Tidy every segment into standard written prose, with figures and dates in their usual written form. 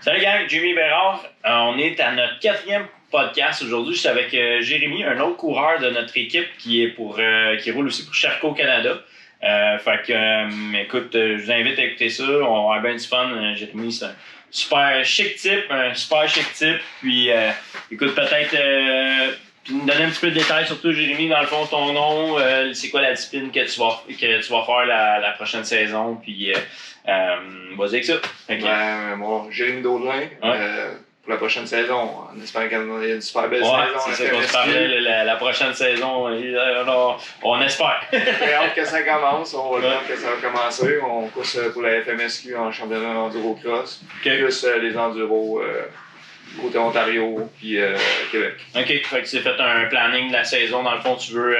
Salut gang, Jimmy Bérard. On est à notre 4e podcast aujourd'hui. Je suis avec Jérémy, un autre coureur de notre équipe qui roule aussi pour Sherco Canada. Écoute, je vous invite à écouter ça. On va avoir bien du fun. Jérémy, c'est un super chic type. Puis écoute, peut-être nous donner un petit peu de détails sur toi, Jérémy, dans le fond, ton nom, c'est quoi la discipline que tu vas faire la prochaine saison, puis vas-y avec ça. Okay. Bon, Jérémy Daudelin, pour la prochaine saison, on espère qu'il y a une super belle saison. C'est ça qu'on se parlait, la prochaine saison, on espère. J'ai hâte que ça commence, on va voir que ça va commencer. On course pour la FMSQ en championnat enduro cross, plus les enduros côté Ontario puis Québec. OK, fait que tu as fait un planning de la saison. Dans le fond, tu veux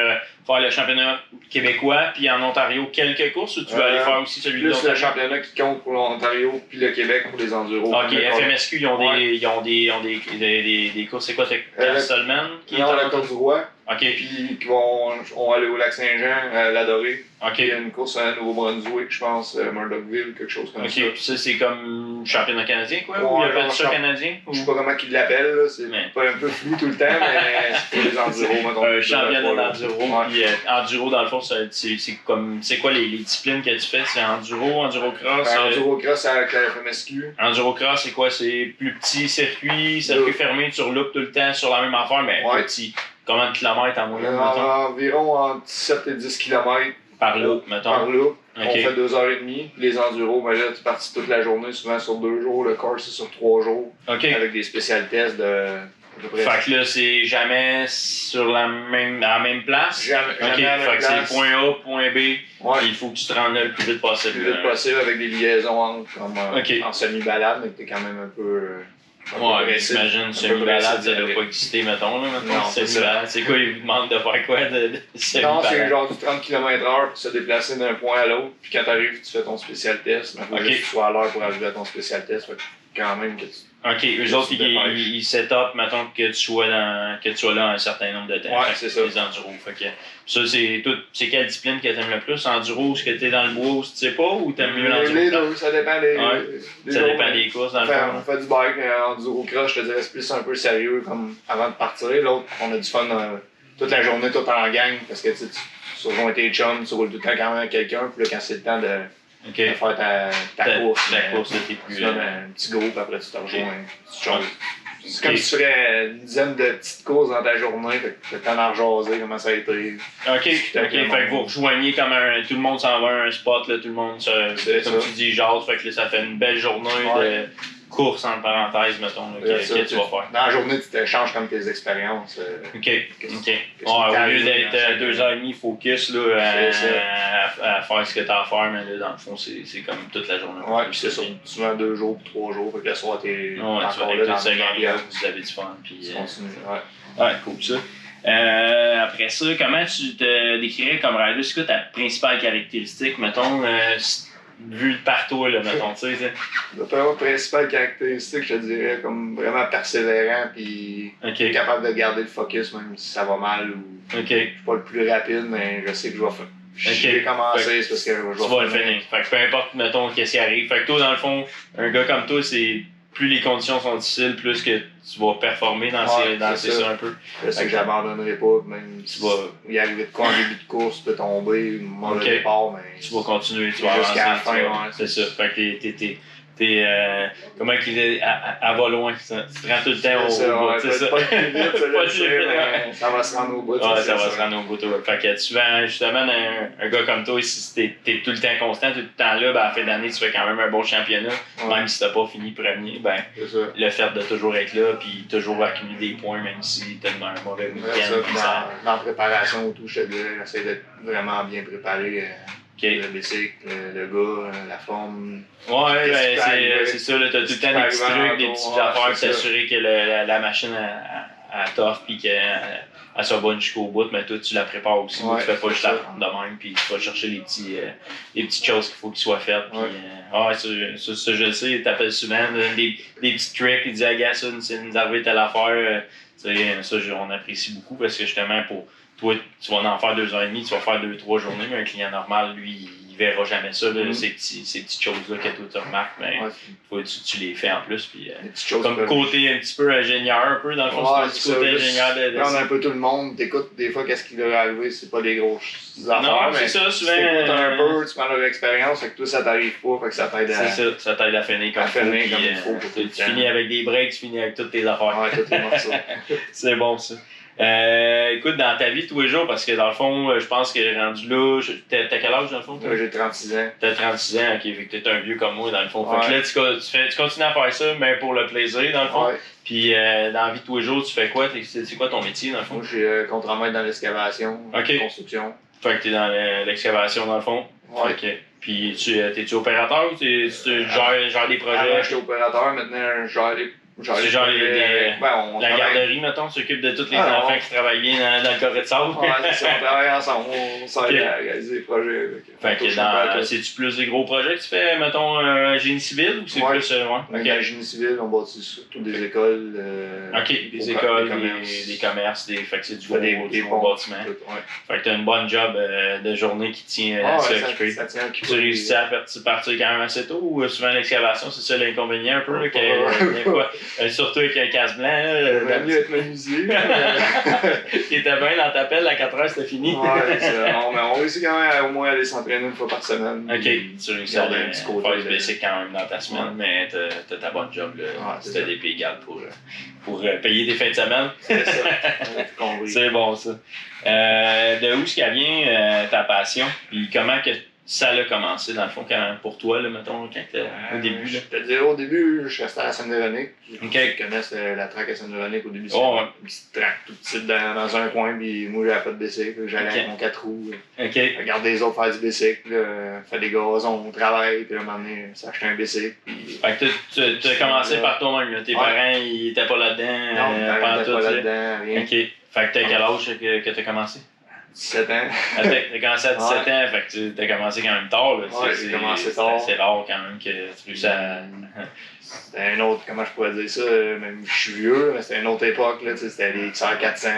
faire le championnat québécois, puis en Ontario, quelques courses, ou tu veux aller faire aussi celui de l'Ontario? Plus le championnat qui compte pour l'Ontario, puis le Québec pour les enduros. OK, FMSQ, ils ont des courses. C'est quoi, c'est Castleman? Non, la Côte du Roi. OK. Puis qui vont aller au Lac-Saint-Jean, l'Adoré. OK. Il y a une course à Nouveau-Brunswick, je pense, Murdochville, quelque chose comme ça. OK, puis ça, c'est comme championnat canadien, quoi? Ou il appelle ça canadien? Je sais pas comment ils l'appellent, c'est pas un peu flou tout le temps, mais c'est pour les enduros, mettons. Championnat d'enduro. Puis enduro, dans le fond, c'est quoi les disciplines que tu fais? C'est enduro cross? Enduro cross avec la FMSQ. Enduro cross, c'est quoi? C'est plus petit circuit fermé, tu reloupes tout le temps sur la même affaire, mais petit. Combien de kilomètres en moyenne? Environ entre 7 et 10 km. Par loop, mettons. Par loop. Okay. On fait 2h30. Les enduros, ben là, tu es parti toute la journée, souvent sur 2 jours. Le course, c'est sur 3 jours. Okay. Avec des spécial tests de près. Fait que là, c'est jamais sur la même place? Jamais à la même place. C'est point A, point B. Ouais. Il faut que tu te rendes là le plus vite possible. Le plus vite possible avec des liaisons entre, comme en semi-balade, mais que tu es quand même un peu. Ouais, j'imagine, semi-balade, ça doit pas exister, mettons. Non, semi-balade, c'est quoi, ils vous demandent de faire quoi de semi-balade? Non, c'est genre du 30 km/h pour se déplacer d'un point à l'autre. Puis quand t'arrives, tu fais ton spécial test. Il faut juste que tu sois à l'heure pour arriver à ton spécial test. Fait quand même que tu. OK, eux autres, ils set up, mettons, que tu sois là un certain nombre de temps. Ouais, c'est ça. Les enduros. Fait que ça, c'est quelle discipline que t'aimes le plus? Enduro, est-ce que t'es dans le bois ou tu sais pas, ou t'aimes mieux l'enduro? Les deux, ça dépend des. Ça dépend des courses, dans le fond. On fait du bike, enduro cross, je te dirais, c'est plus un peu sérieux comme avant de partir. L'autre, on a du fun toute la journée, tout en gang, parce que tu rejoins tes chums, tu roules tout le temps quand même avec quelqu'un, puis là, quand c'est le temps de faire ta course. Ta course, t'es plus. Tu donnes un petit groupe, après tu te rejoins. C'est comme si tu ferais une dizaine de petites courses dans ta journée, fait que tu as le temps d'en rejaser, comment ça a été. OK, fait que vous rejoignez comme tout le monde s'en va à un spot, là, tout le monde, comme tu dis, jase, fait que là, ça fait une belle journée de course, entre parenthèses, mettons, que tu vas faire. Dans la journée, tu t'échanges comme tes expériences. OK. Au lieu d'être 2h30 focus là, à faire ce que tu as à faire, mais là, dans le fond, c'est comme toute la journée. Ouais, puis c'est ça. Souvent 2 jours, 3 jours, fait que le soir, t'es encore là dans le gang, vous avez du fun. Puis, tu continues, ouais, cool ça. Après ça, comment tu te décrirais comme rider? C'est quoi ta principale caractéristique, mettons, vu par toi, là, mettons, tu sais? La principale caractéristique, je te dirais, comme vraiment persévérant, puis capable de garder le focus, même si ça va mal, ou je suis pas le plus rapide, mais je sais que je vais faire. J'ai commencé, c'est parce que je vais tu vas le finir. Fait que peu importe, mettons, qu'est-ce qui arrive. Fait que toi, dans le fond, un gars comme toi, c'est plus les conditions sont difficiles, plus que tu vas performer dans ça un peu. Je sais que j'abandonnerai pas, même si il arrive de quoi en début de course, tu peux tomber, mauvais départ, mais. Tu vas continuer, tu vas avancer. Jusqu'à la fin, c'est ça. Fait que comment qu'il est, elle va loin, tu te rends tout le temps au bout, c'est ça. Pas plus vite, ça va se rendre au bout. Ouais, ça va se rendre au bout. Fait que souvent, justement, un gars comme toi, si t'es tout le temps constant, tout le temps là, ben, à la fin d'année, tu fais quand même un bon championnat. Même si t'as pas fini premier, ben, le fait de toujours être là, puis toujours accumuler des points, même si t'as un mauvais week-end. Dans la préparation, tout, je te dirais, j'essaie d'être vraiment bien préparé. Le bicycle, le gars, la forme. Ouais, ben, c'est ça, t'as tout le temps des petits trucs, des petites affaires pour s'assurer que la machine a toffe puis qu'elle soit bonne jusqu'au bout, mais toi tu la prépares aussi, tu fais pas juste la prendre de même, puis tu vas chercher les petites choses qu'il faut qu'ils soient faites. Puis, ça, je le sais, t'appelles souvent des petits tricks, il dit, gars, ça nous arrive telle affaire. Ça, on apprécie beaucoup parce que justement, pour toi, tu vas en faire 2 heures et demie, tu vas faire 2-3 journées, mais un client normal, lui, il verra jamais ça, là, ces petites choses-là que toi tu remarques, mais faut que tu les fais en plus. Puis, comme côté un petit peu ingénieur, un peu, dans le fond, c'est un petit côté ingénieur de on a un peu tout le monde, t'écoutes des fois qu'est-ce qui leur est arrivé, c'est pas des grosses affaires. Non, mais c'est ça, souvent. Tu t'écoutes un peu, tu prends leur expérience, fait que toi ça t'arrive pas, fait que ça t'aide à. C'est ça t'aide à finir comme il faut. Tu finis avec des breaks, tu finis avec toutes tes affaires. Ouais, tous les morceaux. C'est bon ça. Écoute, dans ta vie tous les jours, parce que dans le fond, je pense que rendu là, t'as quel âge dans le fond? J'ai 36 ans. T'as 36 ans, ok, fait que t'es un vieux comme moi dans le fond. Fait que là, tu continues à faire ça, mais pour le plaisir dans le fond. Ouais. Puis dans la vie de tous les jours, tu fais quoi? C'est quoi ton métier dans le fond? Moi, je suis contre-maître dans l'excavation, construction. Fait que t'es dans l'excavation dans le fond? Ouais. Ok. Puis t'es-tu opérateur ou tu gères des projets? Avant, j'étais opérateur, maintenant, je gère les. C'est genre la garderie, mettons, s'occupe de tous les enfants qui travaillent bien dans le carré de sable. Ouais, c'est ça, on travaille ensemble, on s'aide à réaliser des projets. Fait que c'est-tu plus des gros projets que tu fais, mettons, génie civil ou c'est plus. Dans le génie civil, on bâtit surtout des écoles. Des écoles, des commerces, fait que c'est du gros bâtiment. Fait que t'as une bonne job de journée qui tient assez occupé. Tu réussis à partir quand même assez tôt ou souvent l'excavation, c'est ça l'inconvénient un peu? Surtout avec un casse blanc. J'aime mieux être menuisier. Qui était bien dans ta pelle, à 4 heures, c'était fini. Ouais, mais on réussit quand même au moins aller s'entraîner une fois par semaine. Ok, tu réussis à faire du basic quand même dans ta semaine, mais t'as ta bonne job. T'as des pays égales pour payer tes fins de semaine. C'est ça. C'est bon ça. De où est-ce qu'elle vient ta passion? Puis comment que ça a commencé, dans le fond, pour toi, là, mettons, au début? Là. Je te dirais, au début, je restais à la Seine-Véronique. Okay. Je connais la traque à Seine-Véronique au début. C'était une petite traque toute petite dans un coin, puis moi, j'avais pas de bicycle. J'allais avec mon 4 roues. Regarder les autres faire du bicycle, faire des gazons au travail, puis à un moment donné, s'acheter un bicycle. Puis... Fait que tu as commencé par toi-même. Tes parents, ils étaient pas là-dedans? Non, mes parents étaient pas là-dedans, rien. OK. Fait que t'as quel âge que tu as commencé? 17 ans. T'as commencé à 17 ans, fait que t'as commencé quand même tard. Là. J'ai commencé tard. C'est rare quand même que tu réussis à. C'était un autre, comment je pourrais dire ça, même je suis vieux, mais c'était une autre époque, là, c'était les XR 400,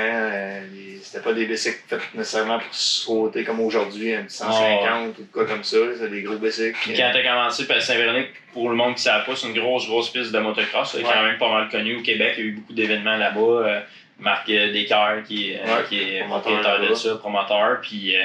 c'était pas des bicycles faits nécessairement pour sauter comme aujourd'hui, un petit 150 ou quoi comme ça, c'était des gros bicycles. Puis quand t'as commencé, parce que Saint-Véronique, pour le monde qui ne savait pas, c'est une grosse piste de motocross, c'est quand même pas mal connu au Québec, il y a eu beaucoup d'événements là-bas. Marc Descaires qui est propriétaire de ça, promoteur, puis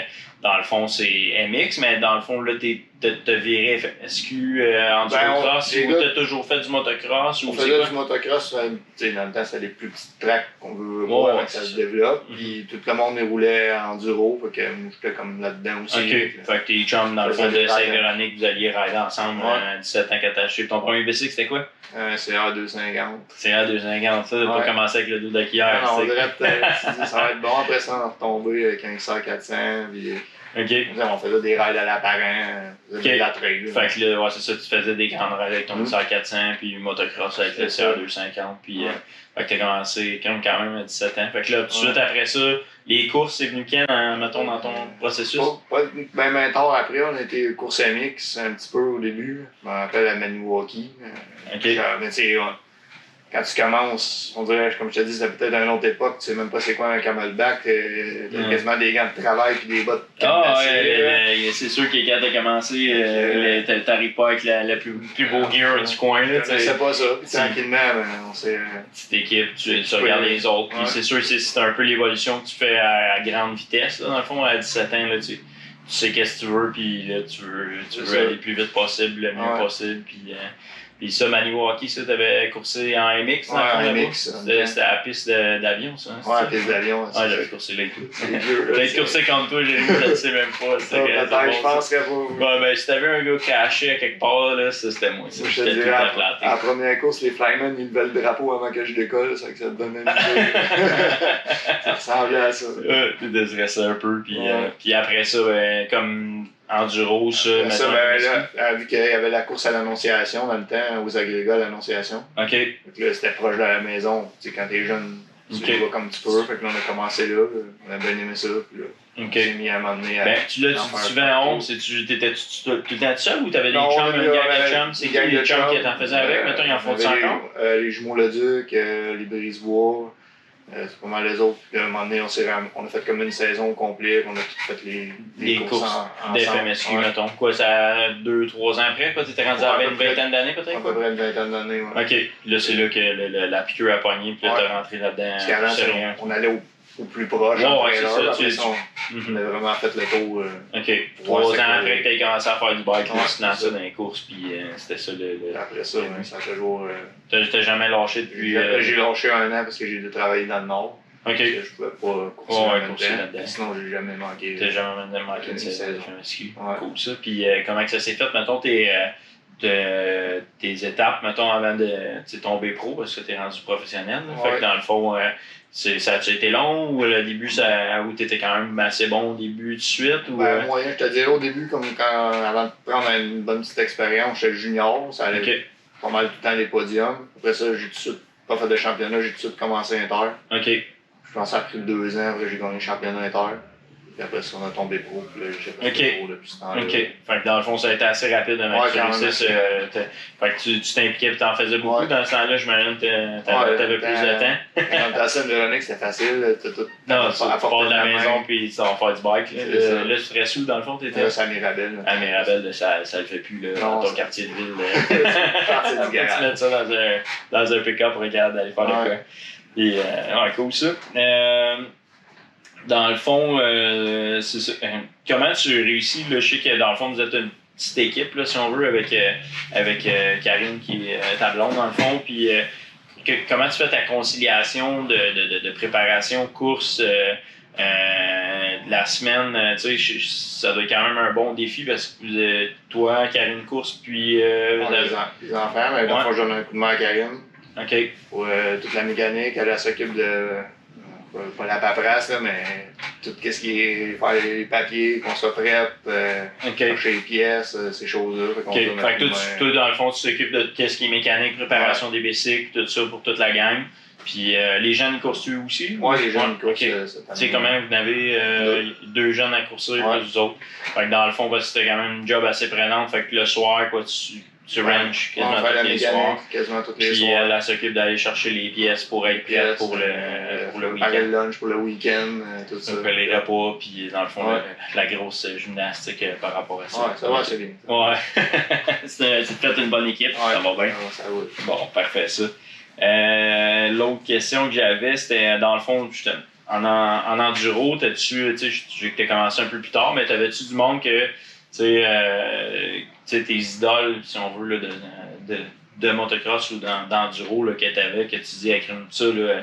dans le fond c'est MX, mais dans le fond là t'as viré SQ endurocross ou t'as toujours fait du motocross? On faisait du motocross, dans le temps c'était les plus petites tracks qu'on veut voir avant que ça se développe, puis tout le monde roulait enduro, fait que moi j'étais comme là-dedans aussi. Ok, fait que tes chums dans le fond de Saint-Véronique, vous alliez rider ensemble à 17 ans que t'as acheté. Ton premier bicycle c'était quoi? CA 250. CA 250, ça, t'as pas commencé avec le dos de hier. Non, on dirait que ça va être bon, après ça on va retomber avec un XR 400, puis... On faisait des rides à l'apparent, de la trail. Fait que là, c'est ça, tu faisais des grandes rides avec ton XR 400, puis motocross avec le CR 250, puis fait que t'as commencé quand même à 17 ans. Fait que là, tout de suite après ça, les courses, c'est venu quand, mettons, dans ton processus? Ben tard après, on a été course MX un petit peu au début. Je me rappelle à Maniwaki. Quand tu commences, on dirait, comme je te dis, c'était peut-être une autre époque, tu sais même pas c'est quoi un camelback, t'as quasiment des gants de travail puis des bottes c'est sûr que quand t'as commencé, t'arrives pas avec le plus beau gear du coin. C'est pas ça, puis tranquillement, on s'est... Petite équipe, tu regardes les autres, puis c'est sûr que c'est un peu l'évolution que tu fais à grande vitesse, là, dans le fond, à 17 ans, là, tu sais qu'est-ce que tu veux, puis là, tu veux aller le plus vite possible, le mieux possible, puis ça, Maniwaki, ça, t'avais coursé en MX, dans le fond, MX. C'était à la piste d'avion, ça? Ouais, la piste d'avion. Ouais, j'avais coursé là et tout. J'avais coursé comme toi, je ne sais même pas. Je pense que vous... Ouais, ben, si t'avais un gars caché à quelque part, là, ça, c'était moi. Je te dirais, à la première course, les Flymen, ils levaient le drapeau avant que je décolle, ça te donnait une idée. Ça ressemblait à ça. Tu désirais ça un peu, puis après ça, comme... Enduro, ça. Ça, vu qu'il y avait la course à l'Annonciation dans le temps, aux agrégats à l'Annonciation. OK. Donc là, c'était proche de la maison. Tu sais, quand t'es jeune, tu les vois comme tu peux. Fait que là, on a commencé là. On a bien aimé ça. Puis là, on s'est mis à m'emmener à. Ben, tu dis souvent 11, t'étais tout seul ou t'avais des chums, une gang de chums? C'est qui les chums qui t'en faisaient avec? Mettons, ils en font-tu encore? Les Jumeaux-le-Duc, les Brisebois. C'est pas mal les autres. Puis, à un moment donné, on a fait comme une saison complète, on a tout fait les courses d'FMSQ, mettons. Quoi, ça 2-3 ans après, quoi, t'étais rendu à une vingtaine d'années peut-être? À peu près une vingtaine d'années, ouais. Ok, là c'est là que la piqûre a pogné, puis là t'es rentré là-dedans. Parce qu'avant, on allait au plus proche. Ouais, c'est ça. On a vraiment fait le tour. Ok, 3 ans après que t'as commencé à faire du bike, tu te lançais dans les courses, puis c'était ça Après ça, ça a toujours. T'as jamais lâché depuis. J'ai lâché 1 an parce que j'ai dû travailler dans le Nord. Ok. Je pouvais pas courser là-dedans. Sinon, j'ai jamais manqué. T'as jamais manqué une saison. Cool ça. Puis comment que ça s'est fait, mettons, tes étapes, mettons, avant de tomber pro, parce que t'es rendu professionnel. Fait que dans le fond, ça a été long ou le début, où t'étais quand même assez bon au début tout de suite? Ou, moyen, je te dirais au début, comme avant de prendre une bonne petite expérience, j'étais junior, ça allait pas mal tout le temps les podiums. Après ça, j'ai tout de suite pas fait de championnat, j'ai tout de suite commencé inter. Ok. Je pense que ça a pris 2 ans, après j'ai gagné le championnat inter. Puis après ça, on a tombé pro, puis là, j'ai fait pro depuis ce temps-là. Ok. Fait que dans le fond, ça a été assez rapide de mettre fait que tu t'impliquais et t'en faisais beaucoup dans ce temps-là, j'imagine que t'avais plus de temps. Quand t'as ça, Véronique, c'était facile. Non, tu pars de la maison puis tu vas faire du bike. Là, tu ferais sous, dans le fond, t'étais. Là, c'est à Mirabel. À Mirabel, ça le fait plus, là, dans ton quartier de ville. Quartier du garage. Tu mets ça dans un pick-up pour regarder d'aller faire le cas. Et, cool ça. Dans le fond, c'est ça. Comment tu réussis? Là, je sais que dans le fond, vous êtes une petite équipe, là, si on veut, avec Karine qui est ta blonde, dans le fond. Puis, comment tu fais ta conciliation de préparation, course, la semaine? Tu sais, ça doit être quand même un bon défi parce que toi, Karine course, puis. Les enfants, mais dans le fond, je donne un coup de main à Karine. OK. Pour toute la mécanique, elle s'occupe de. Pas la paperasse, là, mais tout ce qui est faire les papiers, qu'on soit prête, chercher les pièces, ces choses-là. Fait que toi, dans le fond, tu t'occupes de ce qui est mécanique, préparation des bicycles, tout ça pour toute la gang. Puis les jeunes courent aussi? Oui, les jeunes courent. Tu sais comment vous avez 2 jeunes à courser, plus vous autres. Fait que dans le fond, c'était quand même une job assez prenante. Fait que le soir, quoi, tu ranges quasiment tous les soirs. Puis elle s'occupe d'aller chercher les pièces pour être prête pour le week-end. Le lunch pour le week-end, tout ça. Donc les repas, puis dans le fond, la grosse gymnastique par rapport à ça. Ouais, ça va, c'est bien. Ouais. C'est peut-être une bonne équipe, ça va bien. Ça va. Bon, parfait ça. L'autre question que j'avais, c'était dans le fond, en enduro, j'ai que t'as commencé un peu plus tard, mais t'avais-tu du monde que tes idoles, si on veut, là, de motocross ou d'enduro que t'avais, que tu dis avec ça, là,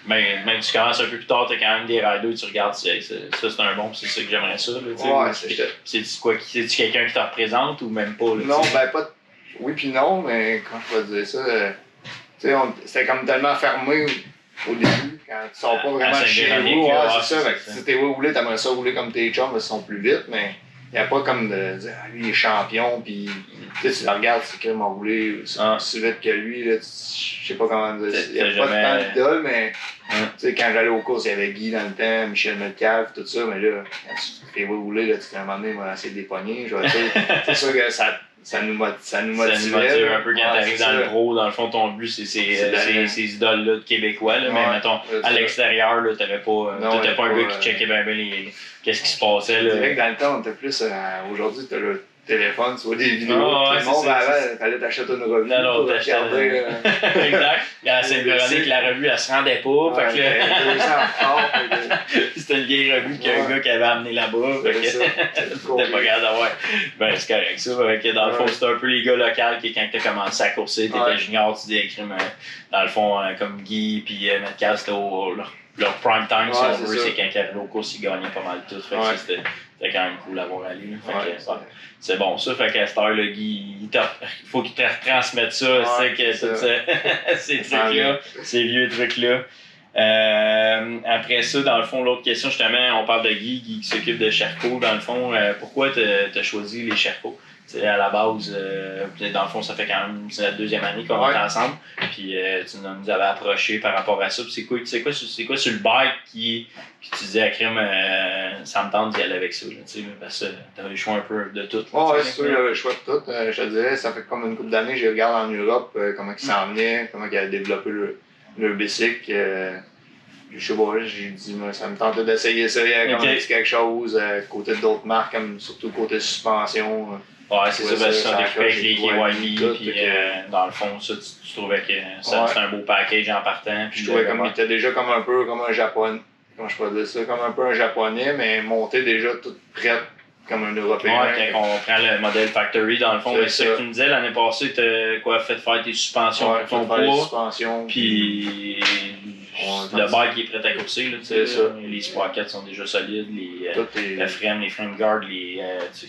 même si tu commences un peu plus tard, t'as quand même des riders, tu regardes, ça c'est un bon, c'est ça que j'aimerais ça. Là, c'est-tu quoi, c'est-tu quelqu'un qui te représente ou même pas? Là, non, pas. Oui puis non, mais quand je peux dire ça, c'était comme tellement fermé au début, quand tu sors pas vraiment chez vous. C'est ça. Si t'es roulé, t'aimerais ça rouler comme tes chums, parce qu'ils sont plus vite, mais il n'y a pas comme de dire lui il est champion, puis tu le regardes, c'est qu'il m'a roulé aussi vite que lui. Je sais pas comment dire. Il n'y a pas tant d'idole, mais quand j'allais aux courses, il y avait Guy dans le temps, Michel Metcalfe, tout ça, mais là, quand tu fais rouler, là, tu à un moment donné, il m'a essayé de les pogner. C'est sûr que ça nous motive un peu quand t'arrives dans le pro. Dans le fond, ton but, c'est ces idoles-là de Québécois. Là, mais mettons, à l'extérieur, t'avais pas un gars qui checkait bien qu'est-ce qui se passait. Je dirais que dans le temps, on était plus. Aujourd'hui, t'as le téléphone, tu vois des vidéos. Tout le monde, il fallait t'acheter une revue. Non, t'achetais. Exact. À Sainte-Véronique, la revue, elle se rendait pas. C'était une vieille revue qu'un gars qui avait amené là-bas. T'étais pas capable d'avoir. Ben, c'est correct ça. Dans le fond, c'était un peu les gars locaux qui, quand t'as commencé à courser, t'étais junior, tu dis, dans le fond, comme Guy puis Metcalfe, c'était leur prime time, si on veut, c'est quand ils arrivaient aux courses, ils gagnaient pas mal tout. C'était quand même cool d'avoir allé. C'est bon ça, fait qu'à cette heure, le Guy, il faut qu'il te retransmette ça, ces trucs-là, ces vieux trucs-là. Après ça, dans le fond, l'autre question, justement, on parle de Guy qui s'occupe de Sherco. Dans le fond, pourquoi t'as choisi les Sherco? À la base, dans le fond, ça fait quand même la 2e année qu'on est ensemble. Puis tu nous avais approché par rapport à ça. Puis c'est quoi sur le bike qui tu disais à Crime, ça me tente d'y aller avec ça, parce que t'avais le choix un peu de tout. Ouais, c'est sûr, j'avais le choix de tout. Je te dirais, ça fait comme une couple d'années, j'ai regardé en Europe comment ils s'en venaient, comment ils avaient développé leur bicycle. Je sais pas, j'ai dit, moi, ça me tentait d'essayer ça, comme un petit quelque chose, côté d'autres marques, comme surtout côté suspension. Ouais, c'est ça, parce que ça t'occupait avec les KYB, puis dans le fond, ça, tu trouvais que c'était un beau package en partant. Puis je trouvais comme il était déjà comme un peu comme un japonais, comment je peux dire ça, comme un peu un japonais, mais monté déjà tout prêt comme un européen. Ouais, quand on prend le modèle Factory, dans le fond, c'est ça que tu me disais, l'année passée, t'as fait faire tes suspensions pour ton poids. Puis le bike il est prêt à courser, là, tu sais. Les sprockets sont déjà solides, les frame guards, c'est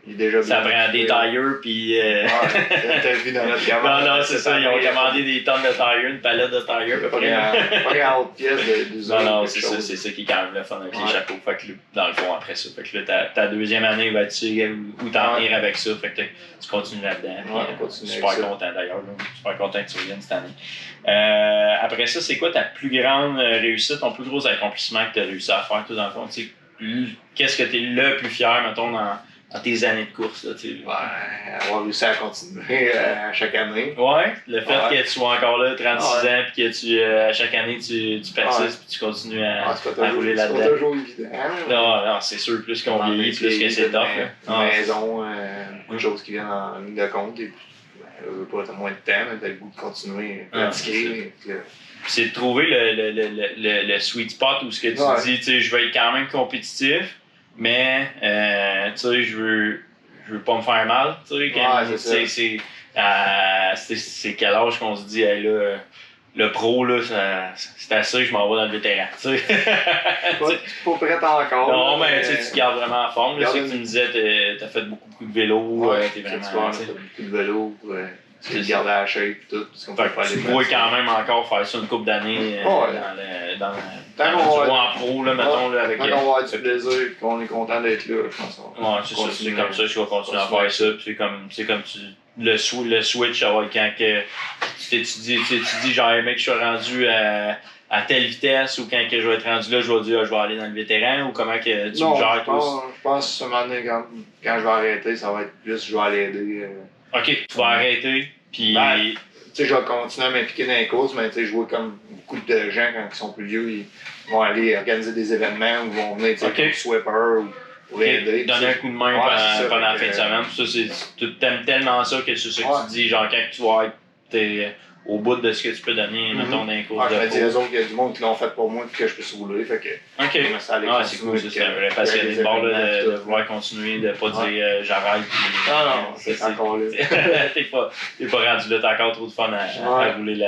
déjà ça prend des tires, puis. T'as vu dans notre commande. Non, c'est ça, ils ont commandé des tonnes de tires, une palette de tires, à peu près. Pas grand pièce de Non, c'est ça, c'est ça qui est quand même le fun avec les chapeaux. Fait que dans le fond, après ça, fait que là, ta deuxième année va être où t'en venir avec ça. Fait que tu continues là-dedans. Super content d'ailleurs, super content que tu reviennes cette année. Après ça, c'est quoi ta plus grande réussite, ton plus gros accomplissement que tu as réussi à faire, tout dans le fond? Qu'est-ce que tu es le plus fier, mettons, dans tes années de course? Là, avoir réussi à continuer à chaque année. Ouais, le fait que tu sois encore là, 36 ans, puis que à chaque année tu persistes, puis tu continues à rouler là-dedans. C'est pas toujours évident. Non, c'est sûr, plus qu'on vieillit, plus que c'est tough. Maison, beaucoup de choses qui viennent en ligne de compte, et puis t'as moins de temps, mais t'as le goût de continuer à pratiquer. C'est de trouver le sweet spot où ce que tu dis, tu sais, je vais être quand même compétitif, mais tu sais, je veux pas me faire mal, tu sais. C'est quel âge qu'on se dit, hey, là, le pro, là, c'est assez, je m'en vais dans le vétéran, tu sais. Pas prêt encore. Non, mais tu te gardes vraiment en forme. Là, c'est que tu me disais, t'as fait beaucoup de vélo, t'es vraiment. T'as beaucoup de vélo. Tu te gardes à la shape et tout. Tu pourrais quand même encore faire ça une couple d'années dans le en pro, là, mettons. Là, avec, quand on va avoir du plaisir et qu'on est content d'être là, je pense. Ouais, c'est ça. C'est comme ça que je vais continuer à faire ça. C'est comme le switch, ça va être quand que tu dis genre, mec, je suis rendu à telle vitesse, ou quand que je vais être rendu là, je vais dire, je vais aller dans le vétéran, ou comment que tu me gères toi? Je pense que ce moment donné, quand je vais arrêter, ça va être plus, je vais aller aider. Ok, tu vas arrêter, puis. Tu sais, je vais continuer à m'impliquer dans les courses, mais tu sais, je vois comme beaucoup de gens, quand ils sont plus vieux, ils vont aller organiser des événements ou vont venir, tu sais, comme swipper ou pour aider. Donner un coup de main pendant la fin de semaine. Tu t'aimes tellement ça que c'est ça que tu dis, genre, quand tu vas être au bout de ce que tu peux donner, mettons, dans les courses de pro. Je me dis, eux autres, il y a du monde qui l'ont fait pour moi et que je peux se rouler, fait que... c'est cool, c'est un vrai passionné de bord, de vouloir continuer, de pas dire j'arrête. Non, c'est encore là. T'es pas rendu là, t'as encore trop de fun à rouler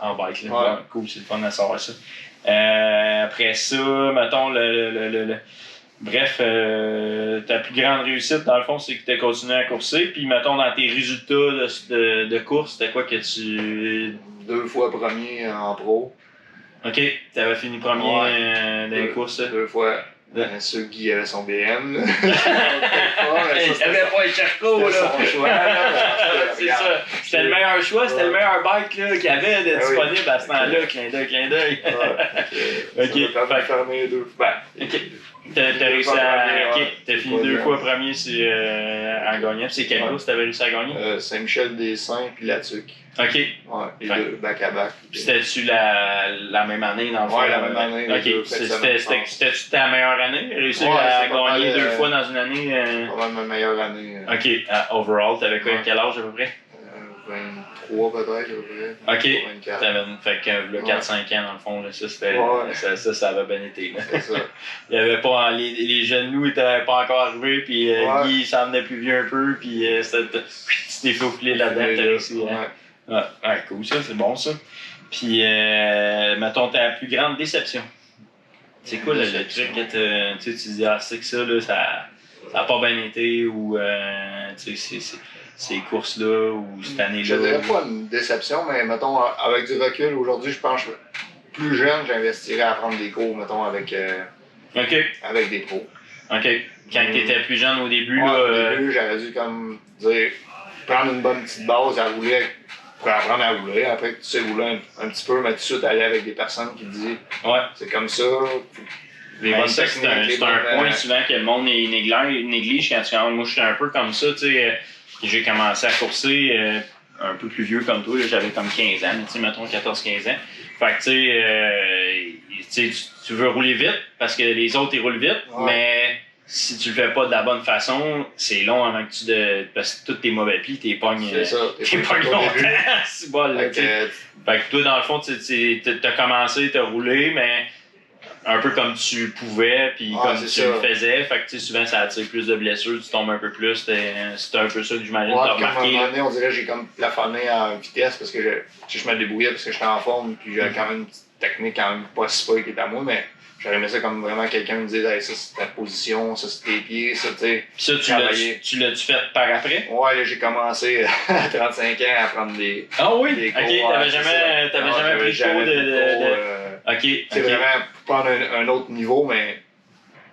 en bike. Là. Cool, c'est le fun à savoir ça. Après ça, mettons, bref, ta plus grande réussite, dans le fond, c'est que tu as continué à courser. Puis, mettons, dans tes résultats de course, c'était quoi que tu... 2 fois premier en pro. Ok, tu avais fini premier dans les courses. 2 fois. Ceux qui avaient son BM. Il avait pas le Charcot, là. C'était son choix. C'est ça. C'était le meilleur choix, c'était le meilleur bike qu'il y avait de disponible à ce temps-là. Clin d'œil. Ok. Ça m'a fermé 2 fois. Ok. T'as réussi à. Ok, t'as fini 2 fois premier en gagnant. C'est quelle course t'avais réussi à gagner? Saint-Michel-des-Saints puis La Tuque. Ok. Ouais, les deux back-à-back. C'était-tu la même année dans le fond? Ouais, la même année. Ok. C'était-tu ta meilleure année? Réussi à gagner 2 fois dans une année? Pas mal ma meilleure année. Ok. Overall, t'avais quoi? Quel âge à peu près? 23 peut-être, à peu près. Ok. 24. Fait que 4-5 ans dans le fond, là, ça avait bien été. C'est ça. Il y avait pas. Les jeunes loups étaient pas encore arrivés, puis Guy il s'en venait plus vieux un peu, puis tu t'es faufilé là-dedans, t'as réussi. Ouais, cool, ça, c'est bon ça. Puis, mettons ta plus grande déception. C'est quoi le truc que tu dis, c'est que ça, là, ça a pas bien été, ou ces courses-là, ou cette année-là? Je dirais pas une déception, mais mettons, avec du recul, aujourd'hui, je pense que plus jeune, j'investirais à prendre des cours, mettons, avec des pros. OK. Quand tu étais plus jeune au début, au début, j'aurais dû comme dire, prendre une bonne petite base à rouler pour apprendre à rouler. Après que tu sais rouler un petit peu, mais tout de suite aller avec des personnes qui te disent c'est comme ça. C'est un point souvent que le monde néglige quand tu commences. Moi, j'étais un peu comme ça, tu sais. J'ai commencé à courser un peu plus vieux comme toi, là, j'avais comme 15 ans, mais tu sais, mettons 14-15 ans. Fait que tu sais, tu veux rouler vite parce que les autres ils roulent vite, mais si tu le fais pas de la bonne façon, c'est long avant que parce que tous tes mauvais plis, t'es pognes. T'es pognes longtemps, c'est bon, là, fait que toi, dans le fond, t'as commencé, t'as roulé, mais un peu comme tu pouvais, puis comme tu le faisais. Fait que souvent, ça attire plus de blessures, tu tombes un peu plus. C'était un peu ça que j'imagine t'as remarqué. À un moment donné, on dirait que j'ai comme plafonné en vitesse parce que je me débrouillais parce que j'étais en forme, puis j'avais quand même une petite technique quand même pas si pas qui était à moi, mais j'aurais aimé ça comme vraiment quelqu'un me dise hey, ça c'est ta position, ça c'est tes pieds, ça tu sais. Puis ça, tu l'as-tu fait par après? Ouais, là j'ai commencé à 35 ans à prendre des. Ah oui? Des cours, ok, t'avais jamais pris de cours de. Ok. C'est vraiment pour prendre un autre niveau, mais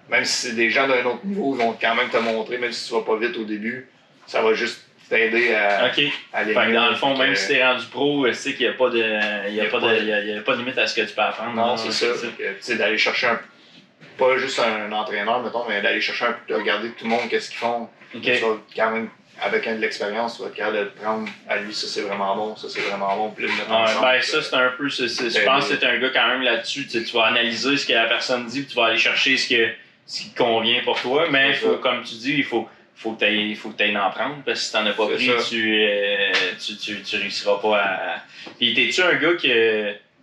même si c'est des gens d'un autre niveau, ils vont quand même te montrer, même si tu vas pas vite au début, ça va juste t'aider à aller mieux. Dans le fond, même si t'es rendu pro, tu sais qu'il n'y a pas de limite à ce que tu peux apprendre. Non, c'est ça. C'est d'aller chercher pas juste un entraîneur, mettons, mais d'aller chercher de regarder tout le monde, qu'est-ce qu'ils font. Tu vas quand même, avec de l'expérience, tu vas être capable de prendre à lui, ça c'est vraiment bon, ça c'est vraiment bon. Puis ça, c'est un peu. Je pense que c'est un gars quand même là-dessus. Tu vas analyser ce que la personne dit, puis tu vas aller chercher ce qui convient pour toi. Mais comme tu dis, il faut que tu ailles en prendre, parce que si t'en as pas pris, tu réussiras pas à. Puis t'es-tu un gars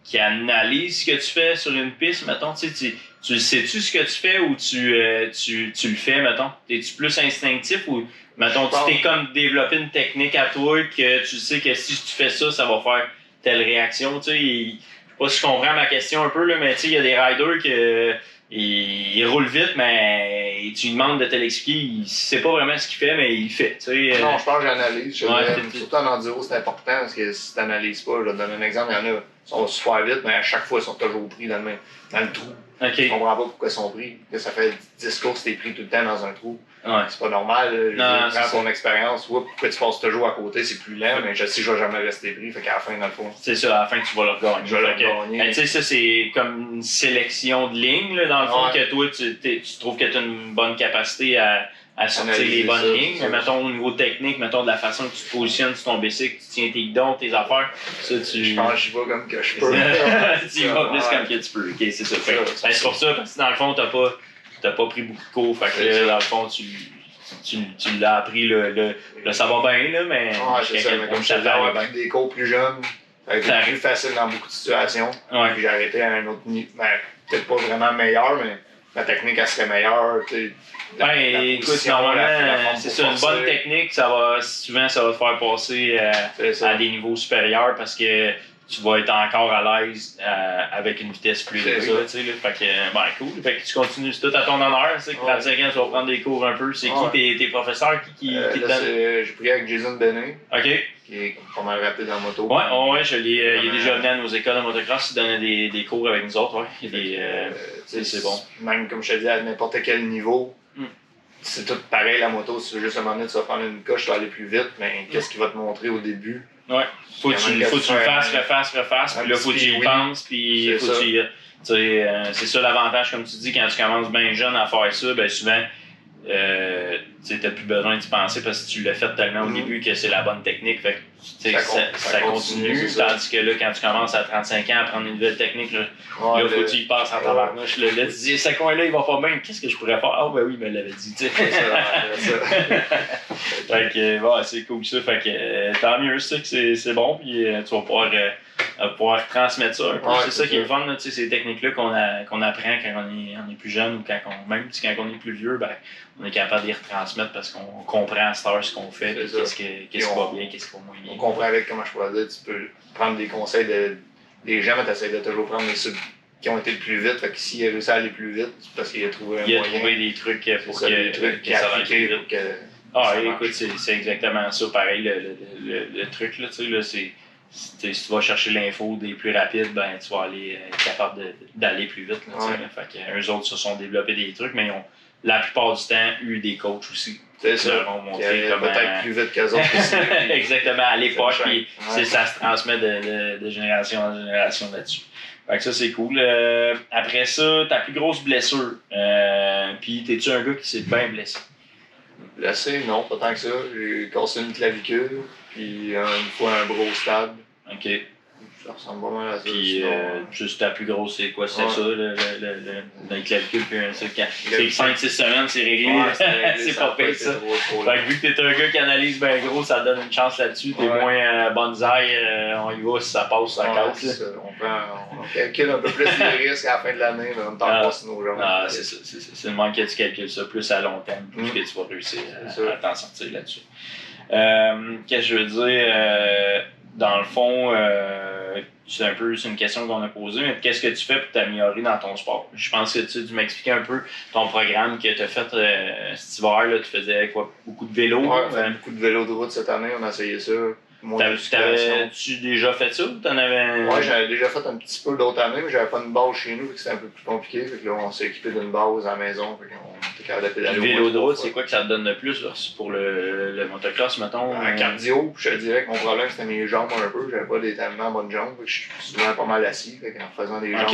qui analyse ce que tu fais sur une piste, mettons, tu sais-tu ce que tu fais ou tu le fais, mettons? T'es-tu plus instinctif ou, mettons, tu t'es comme développé une technique à toi que tu sais que si tu fais ça, ça va faire telle réaction, tu sais? Je sais pas si je comprends ma question un peu, là, mais tu sais, il y a des riders que il roule vite, mais tu lui demandes de te l'expliquer, il sait pas vraiment ce qu'il fait, mais il le fait. Non, je pense que j'analyse. Surtout en enduro, c'est important parce que si tu n'analyses pas, je vais te donner un exemple, il y en a qui sont super vite, mais à chaque fois, ils sont toujours pris dans le trou. Je comprends pas pourquoi ils sont pris. Que ça fait 10 courses, t'es pris tout le temps dans un trou. C'est pas normal. Prends ton expérience. Pourquoi tu passes toujours à côté, c'est plus lent, mais je sais que je vais jamais rester pris. Fait qu'à la fin, dans le fond. C'est ça, à la fin, tu vas le gagner. Je vais le gagner. Tu sais, ça, c'est comme une sélection de lignes, là, dans le fond, que toi, tu trouves que tu as une bonne capacité à sortir les bonnes lignes. Mais mettons, au niveau technique, mettons, de la façon que tu te positionnes sur ton bicycle, tu tiens tes guidons, tes affaires, ça, je pense que j'y vais comme que je peux. Tu y vas plus comme que tu peux. Ok, c'est ça. C'est pour ça, parce que dans le fond, t'as pas pris beaucoup de cours. Fait que là, dans le fond, tu l'as appris, ça va bien, là, mais. C'est ça, mais comme je t'avais appris des cours plus jeunes, ça a été plus facile dans beaucoup de situations. Puis j'ai arrêté à un autre niveau. Peut-être pas vraiment meilleur, mais la technique, elle serait meilleure. Écoute, normalement, c'est ça, une bonne technique, souvent ça va te faire passer à des niveaux supérieurs parce que tu vas être encore à l'aise avec une vitesse plus élevée. Fait que, cool. Fait que tu continues, c'est tout à ton honneur. 35 ans, tu vas prendre des cours un peu. C'est qui tes professeurs qui te donnent? J'ai pris avec Jason Benet. OK. Qui est pas mal rapide en moto. Ouais, il est déjà venu à nos écoles de motocross, il donnait des cours avec nous autres. C'est bon. Même comme je te dis, à n'importe quel niveau, c'est tout pareil la moto. Si tu veux juste un moment donné, tu vas prendre une coche, tu vas aller plus vite, mais qu'est-ce qu'il va te montrer au début? Ouais. Faut que tu le refasses, puis là, faut que tu y penses, puis faut que tu c'est ça l'avantage, comme tu dis, quand tu commences bien jeune à faire ça, ben souvent, tu n'as plus besoin d'y penser parce que tu l'as fait tellement au début que c'est la bonne technique. Fait que, ça continue. Tandis que là, quand tu commences à 35 ans à prendre une nouvelle technique, là, faut que tu y passes en tabarnouche. Là, tu dis, ce coin-là, il va pas bien. Qu'est-ce que je pourrais faire? Ah, ben oui, il me l'avait dit. Fait que, c'est cool ça. Fait que, tant mieux, ça, que c'est bon. Puis tu vas pouvoir transmettre ça un peu. C'est ça qui est le fun, là, ces techniques-là qu'on apprend quand on est plus jeune ou quand on est plus vieux, ben, on est capable de les retransmettre parce qu'on comprend à cette heure ce qu'on fait, qu'est-ce qui va bien, qu'est-ce qui va moins bien. On comprend avec, comment je pourrais dire, tu peux prendre des conseils des gens, mais tu essaies de toujours prendre ceux qui ont été le plus vite. Fait que s'il a réussi à aller plus vite, c'est parce qu'il a trouvé un moyen. Il a trouvé des trucs pour que ça aille plus vite. Écoute, c'est exactement ça. Pareil, le truc, là, tu sais, là, c'est. Si tu vas chercher l'info des plus rapides, ben tu vas être capable d'aller plus vite. Fait que, eux autres se sont développés des trucs, mais ils ont la plupart du temps eu des coachs aussi. C'est ça. Peut-être plus vite qu'eux autres aussi. Exactement, à l'époque, puis ça se transmet de génération en génération là-dessus. Fait que ça, c'est cool. Après ça, ta plus grosse blessure. Puis, t'es-tu un gars qui s'est bien blessé? Blessé, non, pas tant que ça. J'ai cassé une clavicule, puis une fois un gros stade. OK. Ça ressemble pas mal à ça. Puis, juste ta plus grosse, c'est quoi? C'est ça, dans les clavicules, puis c'est 5-6 semaines, c'est réglé. Ouais, c'est pas pire, ça. Fait que vu que t'es un gars qui analyse bien gros, ça donne une chance là-dessus. T'es moins bonsaï, on y va si ça passe, ça casse. On calcule un peu plus les risques à la fin de l'année, mais on ne tente pas sur nos jambes. Ah, c'est ça. C'est le manque que tu calcules ça plus à long terme, plus que tu vas réussir à t'en sortir là-dessus. Qu'est-ce que je veux dire? Dans le fond, c'est une question qu'on a posée, mais qu'est-ce que tu fais pour t'améliorer dans ton sport? Je pense que tu m'expliquais un peu ton programme que tu as fait cet hiver. Là, tu faisais quoi? Beaucoup de vélo? Ouais, beaucoup de vélo de route cette année, on a essayé ça. T'avais-tu déjà fait ça ou t'en avais... Ouais, j'avais déjà fait un petit peu d'autres années, mais j'avais pas une base chez nous, c'était un peu plus compliqué. Fait que là, on s'est équipé d'une base à la maison, fait qu'on était capable de pédaler. Le vélo de route, c'est quoi que ça te donne de plus là, pour le motocross, mettons? Cardio, je te dirais que mon problème c'était mes jambes un peu, j'avais pas tellement bonnes jambes, je suis souvent pas mal assis, fait qu'en faisant des jambes.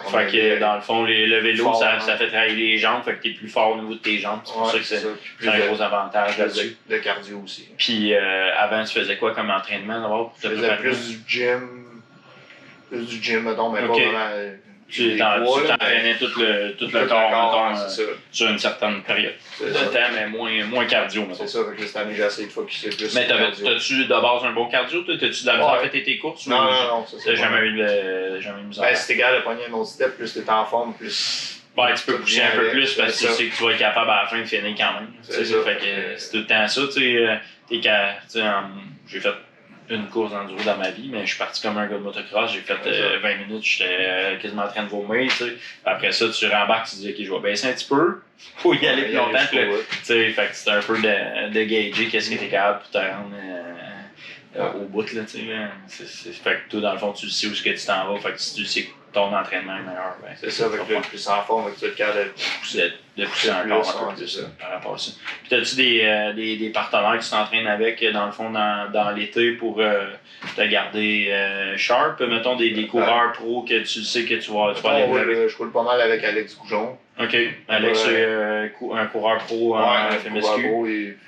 Fait que dans le fond, le vélo, fort, ça fait travailler les jambes, fait que t'es plus fort au niveau de tes jambes. C'est pour ça que c'est un gros avantage là-dessus. De cardio aussi. Puis avant, tu faisais quoi comme entraînement d'abord pour te préparer? Je faisais plus du gym, mettons, mais pas vraiment. Tu t'entraînais tout le corps sur une certaine période de temps, mais moins cardio. C'est ça, fait que cette année, j'ai essayé de focuser plus. Mais t'as-tu de base un bon cardio? T'as-tu de la misère à faire tes courses? Non, c'est ça. T'as jamais eu de misère? Ben, si t'es capable de pogner un autre step, plus t'es en forme, plus. Ouais, tu peux pousser un peu plus parce que tu sais que tu vas être capable à la fin de finir quand même. C'est ça. Fait que c'est tout le temps ça. J'ai fait une course d'enduro dans ma vie, mais je suis parti comme un gars de motocross. J'ai fait 20 minutes, j'étais quasiment en train de vomir. T'sais. Après ça, tu rembarques, tu dis ok, je vais baisser un petit peu. Faut y aller plus longtemps. Fait que c'était un peu de gager qu'est-ce que t'es capable pour te rendre au bout. Là, fait que toi, dans le fond, tu sais où est-ce que tu t'en vas. Fait que si tu sais que ton entraînement est meilleur, ben, c'est ça, avec le plus en forme, avec tout le cas de pousser encore un peu plus par rapport à ça. Puis as-tu des partenaires que tu t'entraînes avec, dans le fond, dans l'été pour te garder sharp? Mettons des coureurs pro que tu sais que tu vas aller avec? Je roule pas mal avec Alex Goujon. OK. Alex, un coureur pro en FMSQ.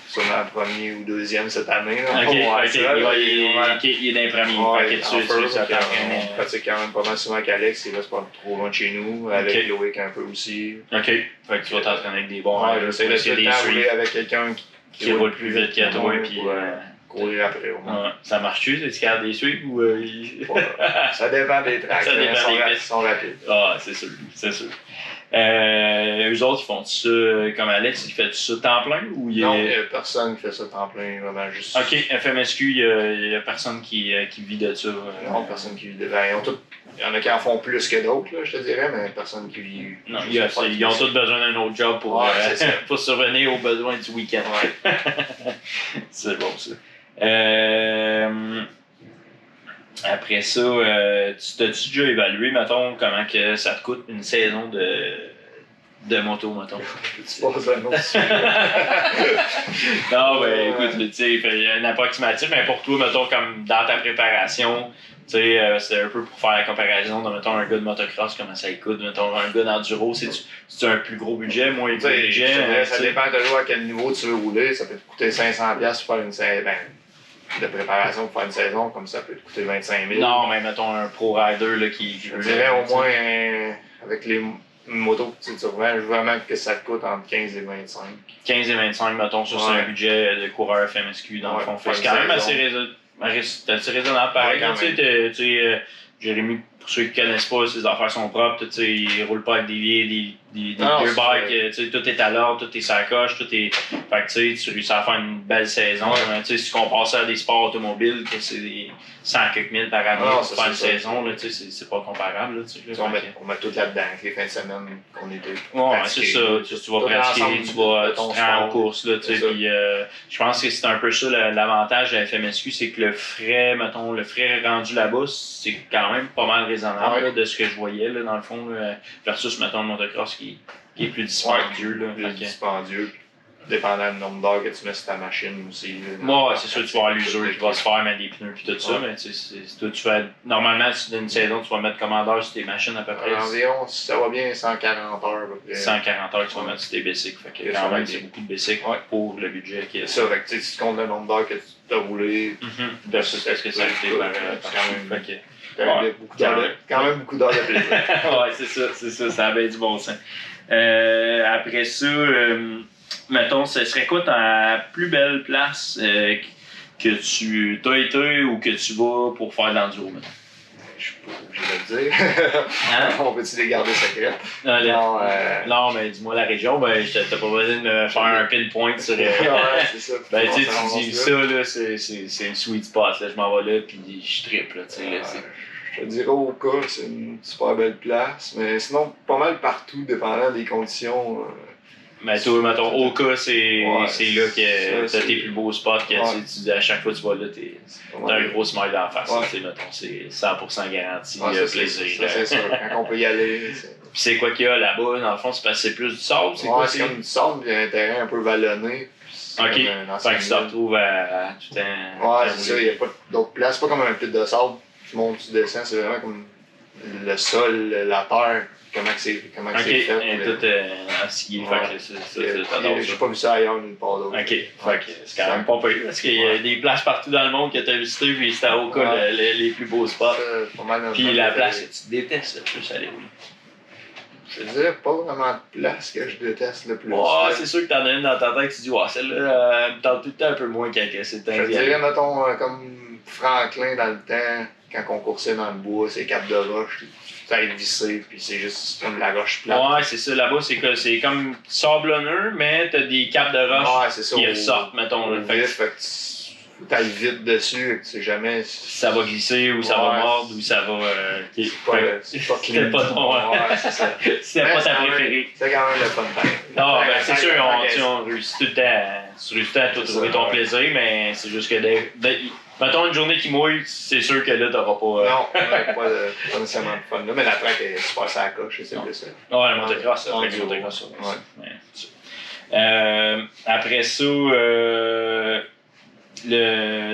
Sûrement premier ou deuxième cette année. Là. Il est dans les premiers. On pratique quand même pas mal souvent avec Alex, il reste pas trop loin de chez nous. Avec Loïc un peu aussi. OK. Fait que tu vas t'entraîner avec des bons. J'essaie de rouler avec quelqu'un qui roule plus vite que toi. Puis courir après au moins. Ça marche-tu? Es-tu capable de les suivre ou. Ça dépend des tracks. Ça dépend des pistes. Ils sont rapides. Ah, c'est sûr. Eux autres, ils font ça comme Alex, ils font ça temps plein ou Non, il n'y a personne qui fait ça temps plein, vraiment juste. OK, FMSQ, il y a personne qui vit de ça. Non, personne qui vit de ça. Il y en a qui en font plus que d'autres, là, je te dirais, mais personne qui vit. Non, ils ont tous besoin d'un autre job pour survenir aux besoins du week-end. Ouais. C'est bon ça. Après ça, t'as-tu déjà évalué, mettons, comment que ça te coûte une saison de moto, mettons? Tu poses un autre sujet. Non, mais écoute, tu sais, il y a une approximative, mais pour toi, mettons, comme dans ta préparation, tu sais, c'est un peu pour faire la comparaison de, mettons, un gars de motocross, comment ça coûte, mettons, un gars d'enduro, c'est un plus gros budget, moins gros budget? Ça dépend toujours à quel niveau tu veux rouler, ça peut te coûter 500$ pour faire une saison. De préparation pour faire une saison, comme ça peut te coûter 25 000. Non, mais mettons un pro rider là, qui je dirais au moins avec les motos que tu revends, je veux vraiment que ça te coûte entre 15 et 25. 15 et 25, mettons, ça c'est un budget de coureur FMSQ dans le fond. C'est quand même assez raisonnable pareil. Tu sais, Jérémy, pour ceux qui ne connaissent pas, ses affaires sont propres, il ne roule pas avec des vieux bikes, tout est à l'ordre, tout est sacoche, tout est. Fait que tu réussis à faire une belle saison. Si tu compares ça à des sports automobiles, que c'est des 100 quelques mille par année pour faire une saison, c'est pas comparable. On met tout là-dedans, les fins de semaine qu'on était. Ouais, c'est ça. Tu vas pratiquer, tu te rends en course. Je pense que c'est un peu ça l'avantage de la FMSQ, c'est que le frais rendu là-bas, c'est quand même pas mal raisonnable là, de ce que je voyais là, dans le fond, versus mettons le motocross qui est plus dispendieux. Plus dispendieux. dépendant du nombre d'heures que tu mets sur ta machine aussi. Moi, c'est sûr que tu vas avoir l'usure qui va se faire, mettre des pneus et tout ça, mais tu sais, toi, tu fais. Normalement, dans une saison, tu vas mettre combien d'heures sur tes machines à peu près? Environ, si ça va bien, 140 heures à peu près. 140 heures que tu vas mettre sur tes bicycles. Fait que quand même, c'est beaucoup de bicycles pour le budget qui est. C'est ça, fait que si tu comptes le nombre d'heures que tu as roulé, versus ce que ça a été par quand même beaucoup d'heures de plaisir. Ouais, c'est ça a bien du bon sens. Après ça, mettons, ce serait quoi ta plus belle place que tu as été ou que tu vas pour faire de l'enduro, mettons? Je suis pas obligé de le dire. Hein? On peut-tu les garder secrètes? Non, mais dis-moi la région, ben t'as pas besoin de me faire un pinpoint sur. Ouais, c'est ça. Ben tu sais, tu dis ça, là, c'est le sweet spot, là, je m'en vais là, puis je trippe, là, tu sais. Je te dirais au cas, c'est une super belle place, mais sinon, pas mal partout, dépendant des conditions. Mais toi, mettons, au cas, c'est là que t'as tes plus beaux spots, que tu dis à chaque fois que tu vas là, t'as un gros smile en face. Mettons, c'est 100% garanti, plaisir. C'est sûr, quand on peut y aller. Puis c'est quoi qu'il y a là-bas, dans le fond, c'est parce que c'est plus du sable? C'est comme du sable, il y a un terrain un peu vallonné. Ok, fait que tu te retrouves à tout un. Ouais, c'est ça, il n'y a pas d'autres places, c'est pas comme un pit de sable. Tu montes, tu descends, c'est vraiment comme le sol, la terre. Comment c'est fait. Et tout assigné, j'ai pas vu ça ailleurs nulle part d'autre. Ok, c'est quand même pas pire, parce qu'il y a des places partout dans le monde que tu as visité, puis c'était au cas les plus beaux spots. Puis la place que tu détestes le plus aller où? Je dirais pas vraiment de place que je déteste le plus. C'est sûr que t'en as une dans ta tête que tu dis, celle-là, elle me tente tout le temps un peu moins que c'est Je dirais, mettons, comme Franklin dans le temps, quand on coursait dans le bois, c'est Cap de Roche. Ça être vissé, puis c'est juste comme la roche plate. Ouais, c'est ça. Là-bas, c'est comme sablonneux, mais t'as des capes de roche qui sortent, mettons. Fait que tu t'ailles vite dessus, et que tu sais jamais. Ça va glisser, ou ça va mordre, ou ça va. C'est pas clean. C'est pas ton. C'est ça. C'est pas ta préférée. C'est quand même le fun time. Non, ben c'est sûr, on réussit tout le temps à trouver ton plaisir, mais c'est juste que mettons une journée qui mouille, c'est sûr que là, t'auras pas. Non, pas nécessairement de fun là, mais la track est super sur la coche, c'est plus ça. Ouais, le motocross, ça. Après ça,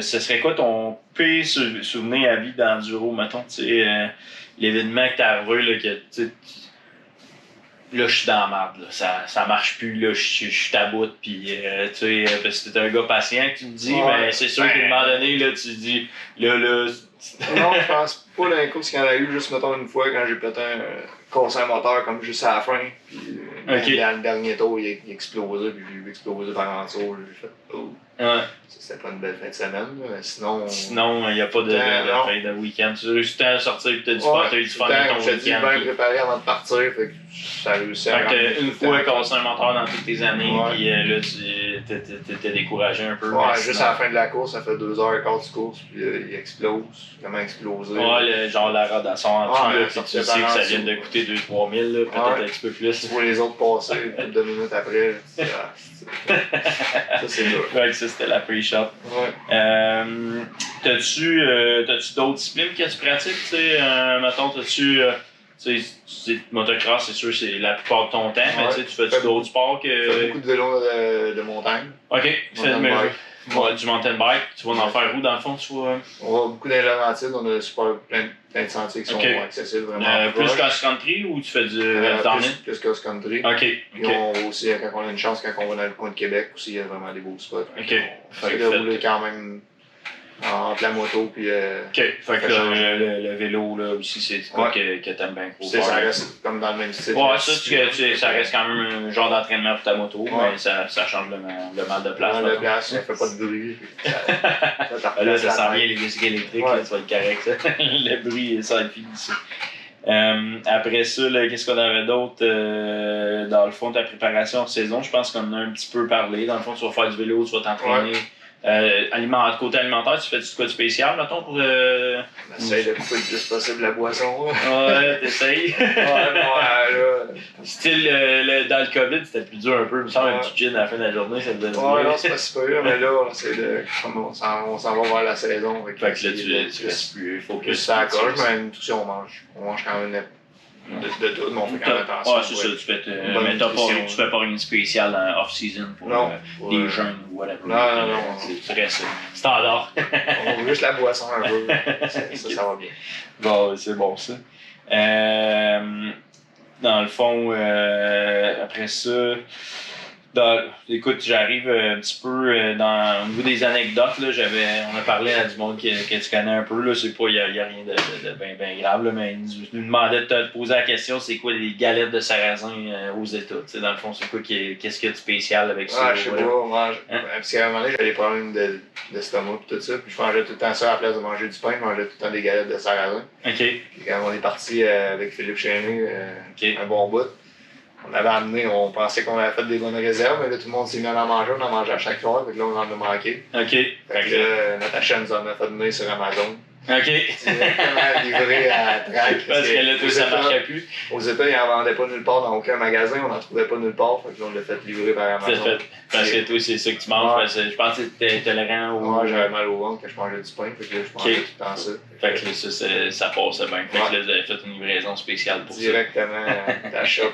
ce serait quoi ton pire souvenir à vie d'enduro, mettons, tu sais, l'événement que t'es arrivé, là, que tu là, je suis dans la merde, là. Ça marche plus, là, je suis à bout, puis tu sais, parce que t'es un gars patient que tu me dis, mais c'est sûr qu'à un moment donné, là, tu te dis, là. Non, je pense pas dans les courses qu'il y en a eu, juste mettons une fois quand j'ai pété un conseil moteur comme juste à la fin, puis dans le dernier tour, il explosait, puis j'ai vu exploser par en dessous, j'ai fait Ouais. C'était pas une belle fin de semaine, mais sinon. Sinon, il n'y a pas de fin de week-end. Tu as réussi à sortir et tu as eu du fun de ton week-end. J'ai bien préparé avant de partir, fait que ça a réussi à. Fait que une fois cassé un moteur dans toutes tes années, puis là, tu t'étais découragé un peu. Ouais, juste à la fin de la course, ça fait 2h15 de course, puis il explose. Comment exploser? Ouais, genre la radiation en dessous, puis tu sais que ça vient de coûter 2-3 000, peut-être un petit peu plus. Tu vois les autres passer, une 2 minutes après, ça c'est dur. Ouais, ça c'était la pre-shot. Ouais. T'as-tu d'autres disciplines que tu pratiques? Mettons, t'as-tu. Motocross, c'est sûr, c'est la plupart de ton temps, mais tu fais-tu d'autres sports que. Je fais beaucoup de vélo de montagne. Ok, tu fais du mountain bike. Tu vas en faire où dans le fond? On va beaucoup dans les Laurentides, on a plein de sentiers qui sont accessibles vraiment. Plus cross-country ou tu fais du downhill? Plus cross-country. Ok. Puis on va aussi, quand on a une chance, quand on va dans le coin de Québec aussi, il y a vraiment des beaux spots. Ok. On essaie de rouler quand même entre la moto puis. Ok. Fait que le vélo là aussi, c'est pas que t'aimes bien gros. Ça reste comme dans le même style. Ouais, ça reste quand même un genre d'entraînement pour ta moto, mais ça change le mal de place. Le place, ça fait pas de bruit. Là, ça sent bien les musiques électriques, là, tu vas être correct. Ça. Le bruit, ça va être fini ici. Après ça, là, qu'est-ce qu'on avait d'autre dans le fond de ta préparation en saison? Je pense qu'on en a un petit peu parlé. Dans le fond, tu vas faire du vélo, tu vas t'entraîner. Côté alimentaire, tu fais du quoi de spécial, mettons, pour. J'essaie de couper le plus possible la boisson. Ouais, t'essayes. Style, dans le COVID, c'était plus dur un peu. Il me semble un petit gin à la fin de la journée, ça te donne. Ouais, non, c'est pas super, mais là, on essaie de. On s'en va vers la saison. Fait que là, tu restes plus focus. Ça accroche, mais nous, si on mange. On mange quand même de tout, mais on fait quand même attention. Ouais, c'est ça, mais tu fais pas une spéciale dans off-season pour des jeunes ou whatever. Non. C'est très standard. On veut juste la boisson un peu. ça va bien. Bon, c'est bon ça. Dans le fond, après ça, écoute, j'arrive un petit peu au niveau des anecdotes. Là, on a parlé à du monde que tu connais un peu. Là, c'est pas, il n'y a rien de bien grave, là, mais il nous demandait de te poser la question, c'est quoi les galettes de sarrasin aux États? T'sais, dans le fond, c'est quoi qu'est-ce qu'il y a de spécial avec ça? Je sais pas, parce qu'à un moment donné, j'avais des problèmes d'estomac et tout ça, puis je mangeais tout le temps ça à la place de manger du pain, je mangeais tout le temps des galettes de sarrasin. OK. Puis quand on est parti avec Philippe Chéné, un bon bout, on avait amené, on pensait qu'on avait fait des bonnes réserves, mais là, tout le monde s'est mis à en manger, on en mangeait à chaque soir, fait que là, on en a manqué. OK. Fait que là, Natacha nous en a fait donner sur Amazon. OK. Directement livré à Trac. Parce que là, tout ça marchait plus. Aux États, ils n'en vendaient pas nulle part dans aucun magasin, on n'en trouvait pas nulle part, fait que là, on l'a fait livrer par Amazon. Parce que toi, c'est ça que tu manges, parce que je pense que t'es tolérant au. Moi, j'avais mal au ventre quand je mangeais du pain, fait que là, je mangeais tout le temps ça. Fait que là, ça passait bien. Fait que là, vous avez fait une livraison spéciale pour directement ta shop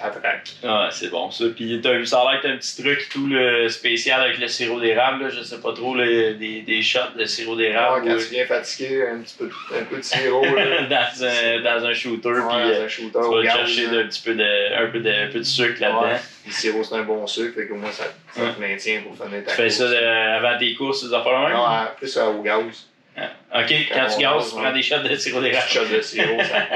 à Trac. Ah, c'est bon ça. Puis ça a l'air que t'as un petit truc tout le spécial avec le sirop d'érable, là, je sais pas trop, des shots de sirop d'érable. Quand tu viens fatigué, un peu de sirop. Là. dans un shooter, puis tu vas chercher un peu de sucre là-dedans. Ouais. Le sirop, c'est un bon sucre, fait qu'au moins ça te maintient pour finir ta course. Tu fais ça avant tes courses, ces affaires-là? Non, plus au gaz. OK, quand tu gazes, tu prends des shots de sirop d'érable. Des shots de sirop, ça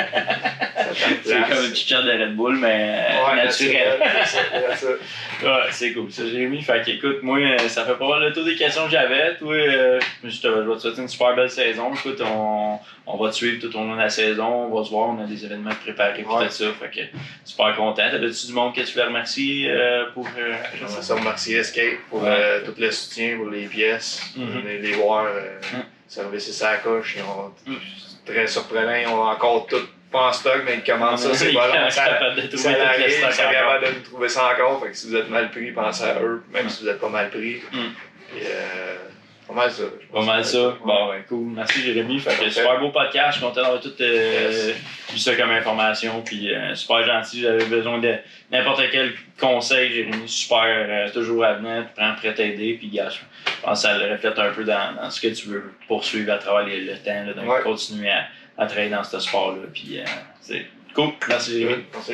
c'est comme une petite shot de Red Bull, mais naturel. Ouais, c'est cool, ça, Jérémy. Fait qu'écoute, moi, ça fait pas mal le tour des questions que j'avais. Toi, je vais te souhaiter une super belle saison. Écoute, on va te suivre tout au long de la saison. On va se voir, on a des événements préparés pour tout ça. Fait que super content. T'avais-tu du monde que tu voulais remercier pour. Ça, remercier Escape pour tout le soutien, pour les pièces, les voir. Service ça à la coche, très surprenant, ils ont encore tout pas en stock, mais ils commandent ça, c'est pas long, ça arrive, ils sont capables de nous trouver ça encore, fait que si vous êtes mal pris, pensez à eux, même si vous êtes pas mal pris. Et, pas mal ça. Pas mal ça. Bon, ouais, cool. Merci Jérémy. Fait que super beau podcast. Je suis content d'avoir tout vu ça comme information. Puis super gentil. J'avais besoin de n'importe quel conseil, Jérémy. Super, toujours à venir. Prends prêt à t'aider. Puis gars, je pense que ça le reflète un peu dans ce que tu veux poursuivre à travers le temps. Là, donc continuer à travailler dans ce sport-là. Puis c'est cool. Merci Jérémy. Merci.